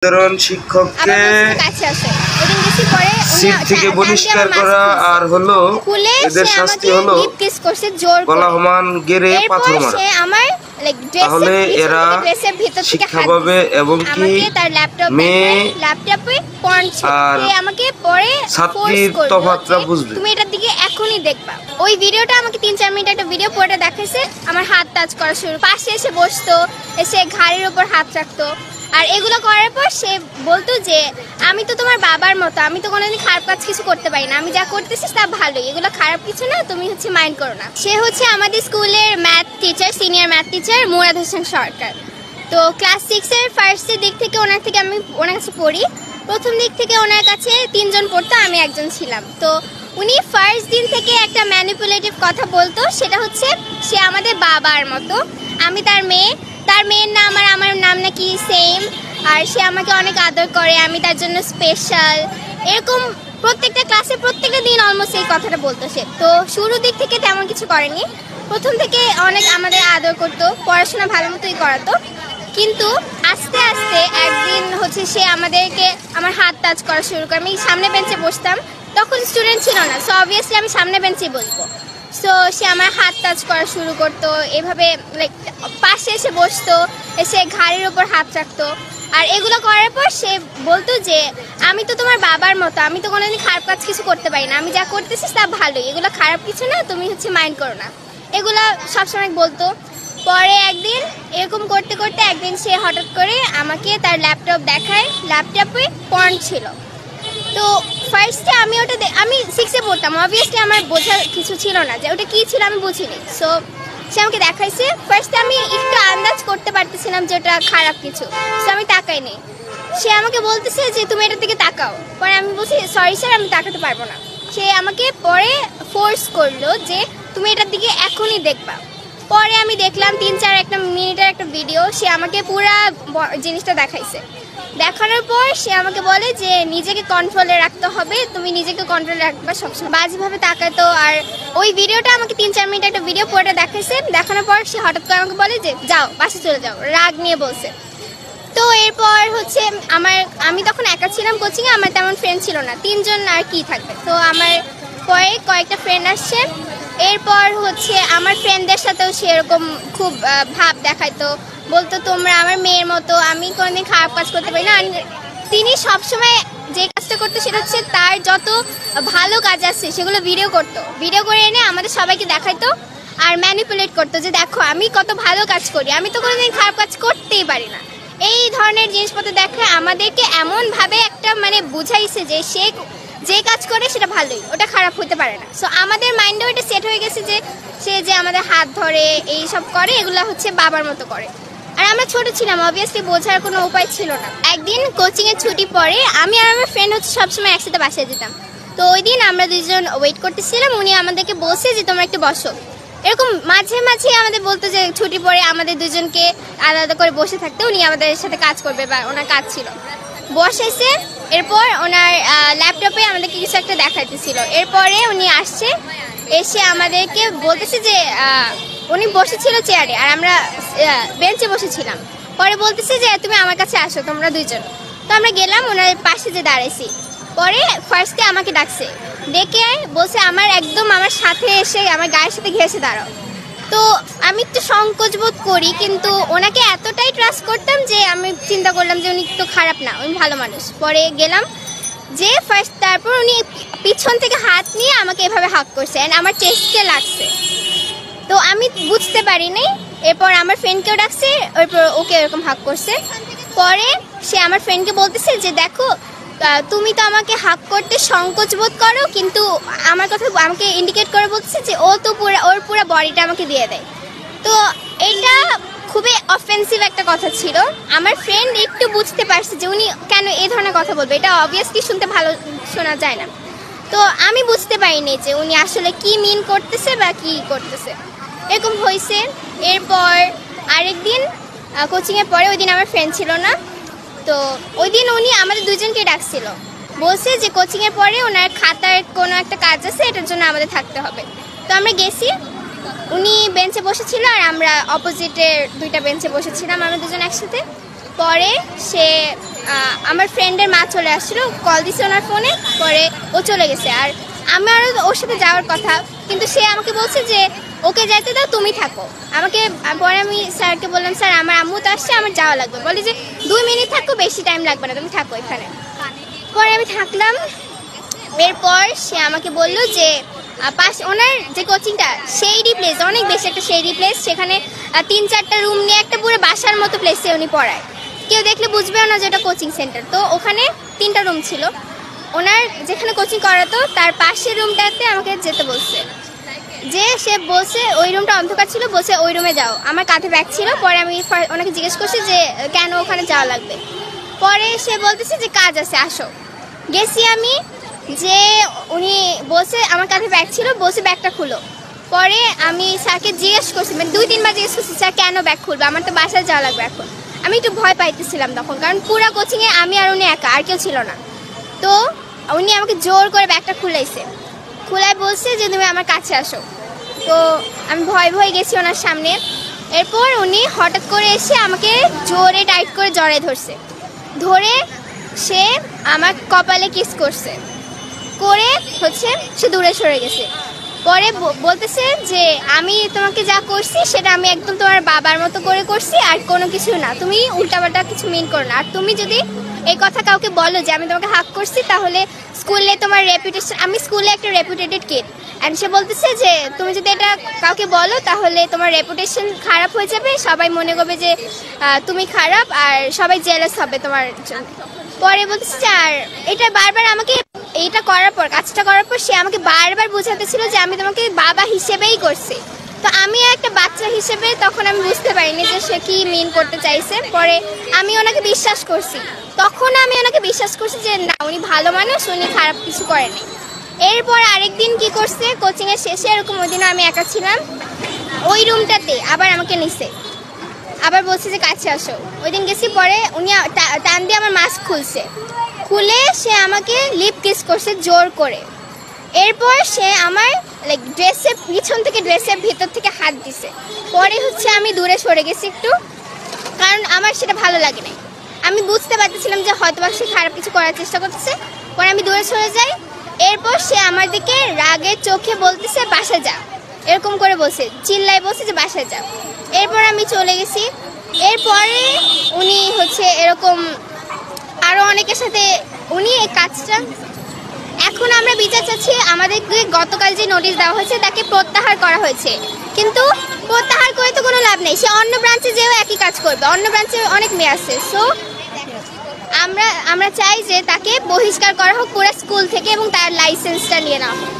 সাধারণ শিক্ষককে সিট থেকে বহিষ্কার করা আর হলো এদের শাস্তি হলো গলাহমান গেড়ে পাথর মারা। তাহলে এরা শিক্ষা পাবে এবং কি মেয়ে আর ছাত্রীর তফাৎটা বুঝবে। তুমি এটার দিকে এখনই দেখবা। ওই ভিডিওটা আমাকে 3-4 মিনিট একটা ভিডিও পড়ে দেখাইছে। আমার হাত টাচ করা শুরু, পাশে এসে বসতো, এসে ঘাড়ের উপর হাত রাখতো। আর এগুলো করার পর সে বলতো যে আমি তো তোমার বাবার মতো, আমি তো কোনোদিন খারাপ কাজ কিছু করতে পারি না, আমি যা করতেছি তা ভালোই, এগুলো খারাপ কিছু না, তুমি মাইন্ড করো না। সে আমাদের স্কুলের math teacher, senior math teacher Murad Hossain Sarkar. তো ক্লাস 6-এর ফার্স্টের দিক থেকে আমি ওনার কাছে পড়ি। প্রথম দিক থেকে ওনার কাছে 3 জন পড়তো, আমি একজন ছিলাম। তো উনি ফার্স্ট দিন থেকে একটা ম্যানিপুলেটিভ কথা বলতো, সেটা হচ্ছে সে আমাদের বাবার মতো, আমি তার মেয়ে, তার মেয়ের নাম আর আমার নাম নাকি সেম, আর সে আমাকে অনেক আদর করে, আমি তার জন্য স্পেশাল, এরকম প্রত্যেকটা ক্লাসে প্রত্যেকটা দিন অলমোস্ট এই কথাটা বলতো সে। তো শুরুর দিক থেকে তেমন কিছু করেনি, প্রথম থেকে অনেক আমাদের আদর করতো, পড়াশোনা ভালো মতোই করাতো। কিন্তু আস্তে আস্তে একদিন সে আমাদেরকে আমার হাত টাচ করা শুরু করে। আমি সামনে বেঞ্চে বসতাম, তখন স্টুডেন্ট ছিল না, সো অবভিয়াসলি আমি সামনে বেঞ্চেই বসবো। সো সে আমার হাত টাচ করা শুরু করতো, এভাবে পাশে এসে বসতো, এসে ঘাড়ের উপর হাত রাখতো। আর এগুলো করার পর সে বলতো যে আমি তো তোমার বাবার মতো, আমি তো কোনোদিন খারাপ কাজ কিছু করতে পারি না, আমি যা করতেছি তা ভালোই, এগুলো খারাপ কিছু না, তুমি মাইন্ড করো না, এগুলো সবসময় বলতো। পরে একদিন এরকম করতে করতে একদিন সে হঠাৎ করে আমাকে তার ল্যাপটপ দেখায়, ল্যাপটপে পর্ন ছিল। তো ফার্স্টে আমি 6-এ পড়তাম, অবভিয়াসলি আমার বোঝার কিছু ছিল না যে ওটা কী ছিল, আমি বুঝিনি। সো সে আমাকে দেখাইছে, ফার্স্টে আমি একটু আন্দাজ করতে পারতেছিলাম যে ওটা খারাপ কিছু, সো আমি তাকাইনি। সে আমাকে বলতেছে যে তুমি এটার দিকে তাকাও, পরে আমি বলছি সরি স্যার, আমি তাকাতে পারবো না। সে আমাকে পরে ফোর্স করলো যে তুমি এটার দিকে এখনই দেখবা। পরে আমি দেখলাম 3-4 মিনিটের একটা ভিডিও, সে আমাকে পুরা জিনিসটা দেখাইছে। দেখানোর পর সে আমাকে বলে যে নিজেকে কন্ট্রোলে রাখতে হবে, তুমি নিজেকে কন্ট্রোলে রাখবা, সবসময় বাজেভাবে তাকাতো। আর ওই ভিডিওটা আমাকে 3-4 মিনিট একটা ভিডিও পরে দেখাইছে। দেখানোর পর সে হঠাৎ করে আমাকে বলে যে যাও বাসে চলে যাও, রাগ নিয়ে বলছে। তো এরপর আমি তখন একা ছিলাম কোচিংয়ে, আমার তেমন ফ্রেন্ড ছিল না, 3 জন আর কি থাকবে। তো আমার পরে কয়েকটা ফ্রেন্ড আসছে, এরপর আমার ফ্রেন্ডদের সাথেও সেরকম খুব ভাব দেখাইতো, বলতো তোমরা আমার মেয়ের মতো, আমি কোনোদিন খারাপ কাজ করতে পারি না। তিনি সবসময় যে কাজটা করতো সেটা হচ্ছে তার যত ভালো কাজ আছে সেগুলো ভিডিও করতো, ভিডিও করে এনে আমাদের সবাইকে দেখাইতো আর ম্যানিপুলেট করতো যে দেখো আমি কত ভালো কাজ করি, আমি তো কোনোদিন খারাপ কাজ করতেই পারি না। এই ধরনের জিনিসপত্র দেখে আমাদেরকে এমনভাবে একটা বুঝাইছে যে সে যে কাজ করে সেটা ভালোই, ওটা খারাপ হতে পারে না। সো আমাদের মাইন্ডে ওইটা সেট হয়ে গেছে যে সে যে আমাদের হাত ধরে এই সব করে, এগুলো বাবার মতো করে। আর আমরা ছোট ছিলাম, অবভিয়াসলি বোঝার কোনো উপায় ছিল না। একদিন কোচিংয়ের ছুটি পরে আমি আর আমার ফ্রেন্ড সবসময় একসাথে বাসায় যেতাম। তো ওই দিন আমরা 2 জন ওয়েট করতেছিলাম, উনি আমাদেরকে বলছে যে তোমরা একটু বসো। এরকম মাঝে মাঝে আমাদের বলতো যে ছুটি পরে আমাদের 2 জনকে আলাদা করে বসে থাকতে, উনি আমাদের সাথে কাজ করবে বা ওনার কাজ ছিল। বসেছে, এরপর ওনার ল্যাপটপে আমাদেরকে কিছু একটা দেখাইতেছিল। এরপরে উনি আসছে, এসে আমাদেরকে বলতেছে যে উনি বসেছিল চেয়ারে আর আমরা বেঞ্চে বসেছিলাম। পরে বলতেছে যে তুমি আমার কাছে আসো, তোমরা 2 জন। তো আমরা গেলাম, ওনার পাশে যে দাঁড়াইছি। পরে ফার্স্টে আমাকে ডাকছে, ডেকে বলছে আমার সাথে এসে আমার গায়ের সাথে ঘেঁষে দাঁড়াও। তো আমি একটু সংকোচ বোধ করি, কিন্তু ওনাকে এতটাই ট্রাস্ট করতাম যে আমি চিন্তা করলাম যে উনি তো খারাপ না, উনি ভালো মানুষ। পরে গেলাম যে তারপর উনি পিছন থেকে হাত নিয়ে আমাকে এভাবে হাক করছে, আমার চেস্টে লাগছে। তো আমি বুঝতে পারিনি। এরপর আমার ফ্রেন্ডকেও ডাকছে, এরপর ওকে এরকম হাক করছে। পরে সে আমার ফ্রেন্ডকে বলতেছে যে দেখো তুমি তো আমাকে হাক করতে সংকোচ বোধ করো, কিন্তু আমাকে ইন্ডিকেট করে বলতেছে যে ওর পুরো বডিটা আমাকে দিয়ে দেয়। তো এটা খুবই অফেন্সিভ একটা কথা ছিল। আমার ফ্রেন্ড একটু বুঝতে পারছে যে উনি কেন এই ধরনের কথা বলবে, এটা অবভিয়াসলি শুনতে ভালো শোনা যায় না। তো আমি বুঝতে পারিনি যে উনি আসলে কি মিন করতেছে বা কি করতেছে, এরকম হয়েছে। এরপর আরেকদিন কোচিংয়ের পরে, ওই দিন আমার ফ্রেন্ড ছিল না, তো ওই দিন উনি আমাদের 2 জনকে ডাকছিল, বলছে যে কোচিংয়ের পরে ওনার খাতার কোনো একটা কাজ আছে, এটার জন্য আমাদের থাকতে হবে। তো আমরা গেছি, উনি বেঞ্চে বসেছিল আর আমরা অপোজিটের 2টা বেঞ্চে বসেছিলাম, আমরা 2 জন একসাথে। পরে সে আমার ফ্রেন্ডের মা চলে আসছিলো, কল দিছে ওনার ফোনে, পরে ও চলে গেছে। আর আমার ওর সাথে যাওয়ার কথা, কিন্তু সে আমাকে বলছে যে ওকে যাইতে দাও, তুমি থাকো। আমাকে পরে আমি স্যারকে বললাম, স্যার আমার আম্মু তো আসছে, আমার যাওয়া লাগবে। বলে যে 2 মিনিট থাকো, বেশি টাইম লাগবে না, তুমি থাকো এখানে। পরে আমি থাকলাম। এরপর সে আমাকে বললো যে ওনার যে কোচিংটা শেডি প্লেস, অনেক বেশি একটা শেডি প্লেস, সেখানে 3-4টা রুম নিয়ে একটা পুরো বাসার মতো প্লেসে উনি পড়ায়। কেউ দেখলে বুঝবেও না যে এটা কোচিং সেন্টার। তো ওখানে 3টা রুম ছিল। ওনার যেখানে কোচিং করাতো তার পাশের রুমটাতে আমাকে যেতে বলছে, যে সে বলছে ওই রুমটা অন্ধকার ছিল, বলছে ওই রুমে যাও। আমার কাঁধে ব্যাগ ছিল। পরে আমি ওনাকে জিজ্ঞেস করছি যে কেন ওখানে যাওয়া লাগবে। পরে সে বলতেছে যে কাজ আছে, আসো। গেছি আমি, যে উনি বলছে আমার কাঁধে ব্যাগ ছিল, বলছে ব্যাগটা খুলো। পরে আমি স্যারকে জিজ্ঞেস করছি, মানে 2-3 বার জিজ্ঞেস করছি, স্যার কেন ব্যাগ খুলবো, আমার তো বাসায় যাওয়া লাগবে এখন। আমি একটু ভয় পাইতেছিলাম তখন, কারণ পুরো কোচিংয়ে আমি আর উনি একা, আর কেউ ছিল না। তো উনি আমাকে জোর করে ব্যাগটা খুলাইছে, খুলাই বলছে যে তুমি আমার কাছে আসো। তো আমি ভয় ভয় গেছি ওনার সামনে। এরপর উনি হঠাৎ করে এসে আমাকে জোরে টাইট করে জড়ায় ধরছে, ধরে সে আমার কপালে কিস করছে, করে সে দূরে সরে গেছে। পরে বলতেছে যে আমি তোমাকে যা করছি সেটা আমি একদম তোমার বাবার মতো করে করছি, আর কোনো কিছু না, তুমি উল্টাপাল্টা কিছু মিন করো না। আর তুমি যদি এই কথা কাউকে বলো যে আমি তোমাকে হাক করছি, তাহলে স্কুলে তোমার রেপুটেশন, আমি স্কুলে একটা রেপুটেটেড কিড, অ্যান্ড সে বলতেছে যে তুমি যদি এটা কাউকে বলো তাহলে তোমার রেপুটেশন খারাপ হয়ে যাবে, সবাই মনে করবে যে তুমি খারাপ, আর সবাই জেলাস হবে তোমার জন্য। পরে বলতেছে যে আর এটা বারবার আমাকে এইটা করার পর, কাজটা করার পর সে আমাকে বারবার বোঝাতেছিল যে আমি তোমাকে বাবা হিসেবেই করছি। তো আমি একটা বাচ্চা হিসেবে তখন আমি বুঝতে পারিনি যে সে কি মিন করতে চাইছে। পরে আমি ওনাকে বিশ্বাস করছি, তখন আমি ওনাকে বিশ্বাস করছি যে না, উনি ভালো মানুষ, উনি খারাপ কিছু করেনি। এরপর আরেকদিন কি করছে, কোচিংয়ের শেষে, এরকম ওই দিনও আমি একা ছিলাম, ওই রুমটাতে আবার আমাকে নিছে, আবার বলছে যে কাছে আসো। ওই দিন গেছি, পরে উনি টান দিয়ে আমার মাস্ক খুলছে, খুলে সে আমাকে লিপ কিস করছে জোর করে। এরপর সে আমার ড্রেসের পিছন থেকে, ড্রেসের ভিতর থেকে হাত দিছে। পরে আমি দূরে সরে গেছি একটু, কারণ আমার সেটা ভালো লাগে না। আমি বুঝতে পারতেছিলাম যে হয়তো সে খারাপ কিছু করার চেষ্টা করতেছে। পরে আমি দূরে সরে যাই। এরপর সে আমার দিকে রাগের চোখে বলতেছে বাসা যা, এরকম করে বলছে, চিল্লাই বলছে যে বাসা যা। এরপর আমি চলে গেছি। এরপরে উনি এরকম আরও অনেকের সাথে উনি এই কাজটা, এখন আমরা বিচার চাচ্ছি। আমাদেরকে গতকাল যে নোটিশ দেওয়া হয়েছে তাকে প্রত্যাহার করা হয়েছে, কিন্তু প্রত্যাহার করে তো কোনো লাভ নেই, সে অন্য ব্রাঞ্চে যেও একই কাজ করবে, অন্য ব্রাঞ্চে অনেক মেয়ে আছে। সো আমরা চাই যে তাকে বহিষ্কার করা হোক পুরো স্কুল থেকে, এবং তার লাইসেন্সটা নিয়ে নেওয়া হোক।